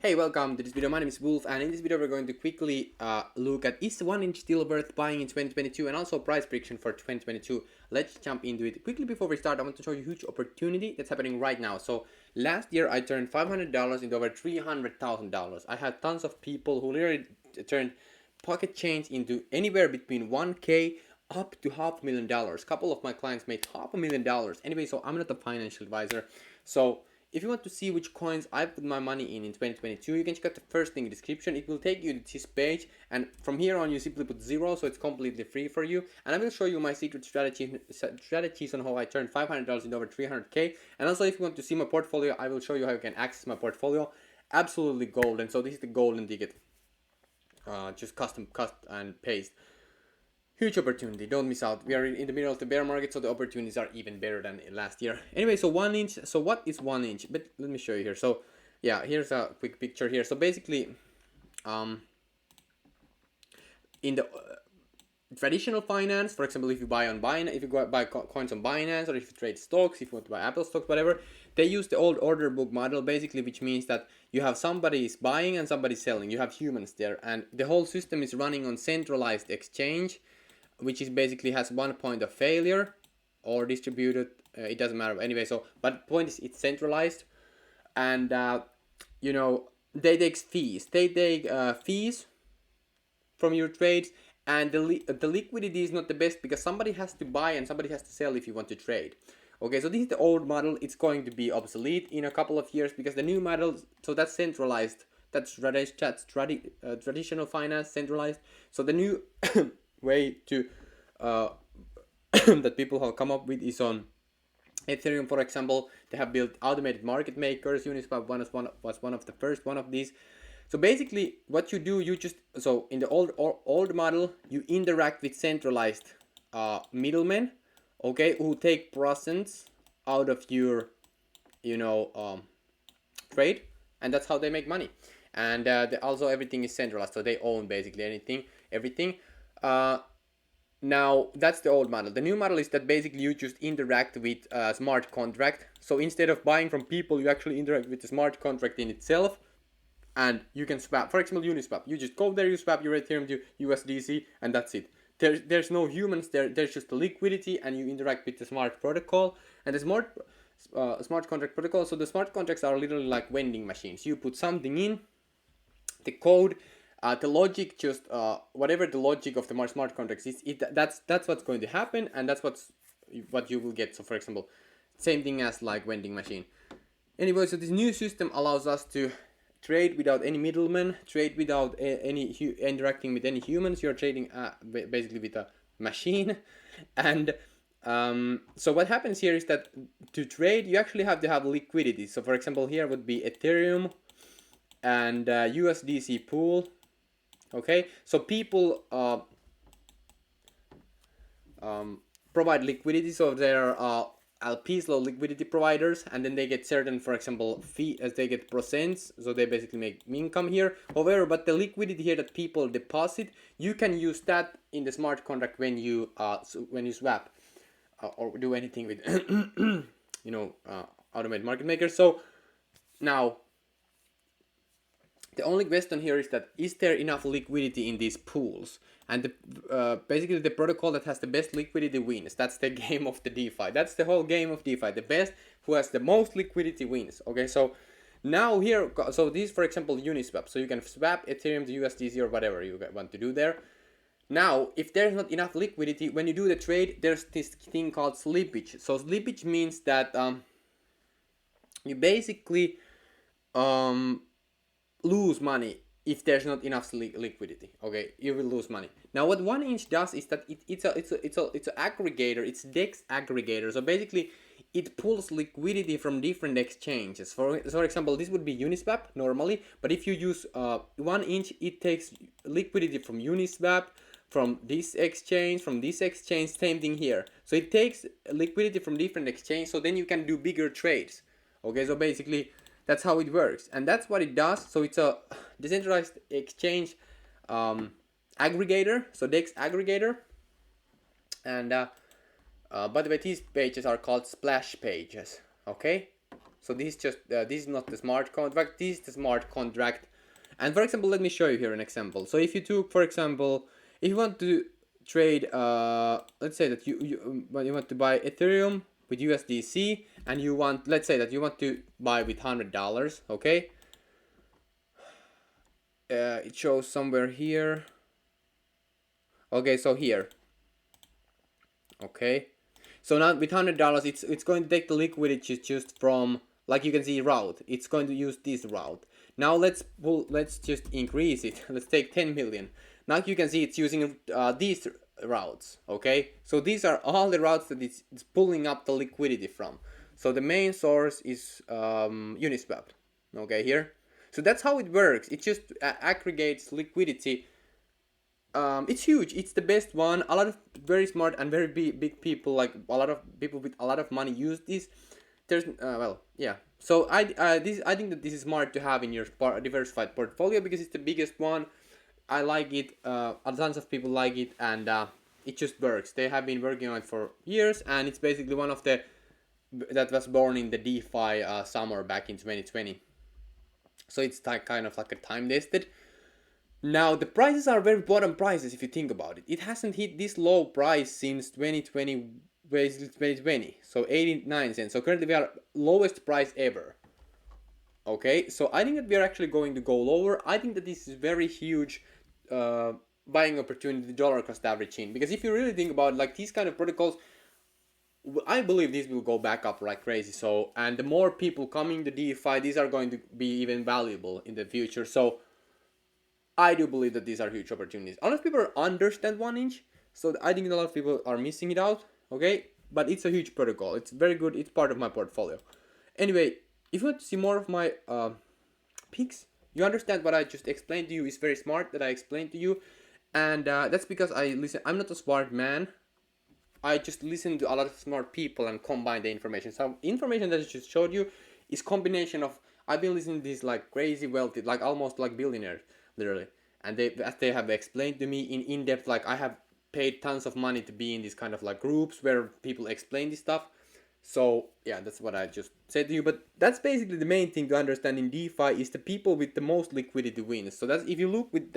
Hey, welcome to this video. My name is Wolf, and in this video we're going to quickly look at is 1 inch still worth buying in 2022 and also price prediction for 2022. Let's jump into it. Quickly before we start, I want to show you a huge opportunity that's happening right now. So last year I turned $500 into over $300,000. I had tons of people who literally turned pocket change into anywhere between 1K up to $500,000. A couple of my clients made $500,000. Anyway, so I'm not a financial advisor. So if you want to see which coins I put my money in 2022, you can check out the first link in the description. It will take you to this page, and from here on you simply put 0, so it's completely free for you. And I will show you my secret strategies on how I turned $500 into over 300K. And also, if you want to see my portfolio, I will show you how you can access my portfolio. Absolutely golden. So this is the golden ticket. Just cut and paste. Huge opportunity, don't miss out. We are in the middle of the bear market, so the opportunities are even better than last year. Anyway, so 1 inch. So what is 1 inch? But let me show you here. So yeah, here's a quick picture here. So basically, in the traditional finance, for example, if you buy on Binance, if you go buy coins on Binance, or if you trade stocks, if you want to buy Apple stocks, whatever, they use the old order book model, basically, which means that you have somebody is buying and somebody selling. You have humans there, and the whole system is running on centralized exchange, which is basically has one point of failure or distributed. It doesn't matter anyway. So, but point is it's centralized, and you know they take fees. They take fees from your trades, and the liquidity is not the best because somebody has to buy and somebody has to sell if you want to trade. Okay, so this is the old model. It's going to be obsolete in a couple of years because the new model. So that's centralized. That's traditional finance, centralized. So the new way to that people have come up with is on Ethereum, for example. They have built automated market makers. Uniswap was one of the first one of these. So basically, what you do, you just so in the old model, you interact with centralized middlemen, okay, who take percents out of your trade, and that's how they make money. And also everything is centralized, so they own basically everything. Now that's the old model. The new model is that basically you just interact with a smart contract. So instead of buying from people, you actually interact with the smart contract in itself, and you can swap. For example, Uniswap. You just go there, you swap your Ethereum to USDC, and that's it. There's no humans there. There's just the liquidity, and you interact with the smart protocol and the smart contract protocol. So the smart contracts are literally like vending machines. You put something in the code. The logic, just whatever the logic of the smart contracts is, that's what's going to happen, and that's what you will get. So for example, same thing as like vending machine. Anyway, so this new system allows us to trade without any middlemen, trade without interacting with any humans. You're trading basically with a machine, and so what happens here is that to trade you actually have to have liquidity. So for example, here would be Ethereum and USDC pool. Okay, so people provide liquidity, so there are LPs, low liquidity providers, and then they get certain, for example, fee as they get percents, so they basically make income here. However, but the liquidity here that people deposit, you can use that in the smart contract when you swap or do anything with automated market makers. So now the only question here is that is there enough liquidity in these pools? And basically the protocol that has the best liquidity wins. That's the game of the DeFi. That's the whole game of DeFi. The best who has the most liquidity wins. Okay, so now here, so this is for example Uniswap. So you can swap Ethereum to USDC or whatever you want to do there. Now, if there's not enough liquidity, when you do the trade, there's this thing called slippage. So slippage means that you basically lose money if there's not enough liquidity. Okay, you will lose money. Now what 1 inch does is that it's an aggregator. It's DEX aggregator. So basically it pulls liquidity from different exchanges. For example, this would be Uniswap normally, but if you use 1 inch, it takes liquidity from Uniswap, from this exchange, same thing here. So it takes liquidity from different exchanges, so then you can do bigger trades. Okay, so basically that's how it works, and that's what it does. So it's a decentralized exchange aggregator, so DEX aggregator. And by the way, these pages are called splash pages. Okay, So this is just this is not the smart contract. This is the smart contract. And for example, let me show you here an example. So if you took, for example, if you want to trade, let's say that you want to buy Ethereum with USDC, and you want, let's say that you want to buy with $100. Okay. It shows somewhere here. Okay, so here. Okay. So now with $100, it's going to take the liquidity just from, like you can see, route. It's going to use this route. Now let's just increase it. Let's take 10 million. Now you can see it's using these routes. Okay, so these are all the routes that it's pulling up the liquidity from. So the main source is Uniswap. Okay, here. So that's how it works. It just aggregates liquidity. It's huge. It's the best one. A lot of very smart and very big people, like a lot of people with a lot of money, use this. There's well, yeah. So I think that this is smart to have in your diversified portfolio because it's the biggest one. I like it. Tons of people like it, and it just works. They have been working on it for years, and it's basically one of the that was born in the DeFi summer back in 2020. So it's kind of like a time tested. Now the prices are very bottom prices if you think about it. It hasn't hit this low price since 2020, basically 2020. So 89 cents. So currently we are lowest price ever. Okay, so I think that we are actually going to go lower. I think that this is very huge buying opportunity, the dollar cost averaging. Because if you really think about it, like these kind of protocols, I believe this will go back up like crazy. So, and the more people coming to DeFi, these are going to be even valuable in the future. So I do believe that these are huge opportunities. A lot of people understand 1inch, so I think a lot of people are missing it out. Okay, but it's a huge protocol. It's very good. It's part of my portfolio. Anyway, if you want to see more of my picks, you understand what I just explained to you is very smart that I explained to you, and that's because I listen. I'm not a smart man. I just listen to a lot of smart people and combine the information. So information that I just showed you is combination of, I've been listening to this like crazy wealthy, like almost like billionaires, literally. And they have explained to me in depth, like I have paid tons of money to be in these kind of like groups where people explain this stuff. So yeah, that's what I just said to you. But that's basically the main thing to understand in DeFi is the people with the most liquidity wins. So that's, if you look with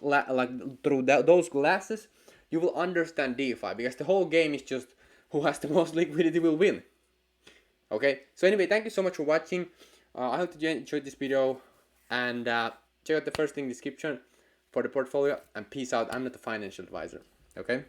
like through those glasses, you will understand DeFi, because the whole game is just who has the most liquidity will win. Okay, so anyway, thank you so much for watching. I hope that you enjoyed this video, and check out the first link in the description for the portfolio, and peace out. I'm not a financial advisor. Okay.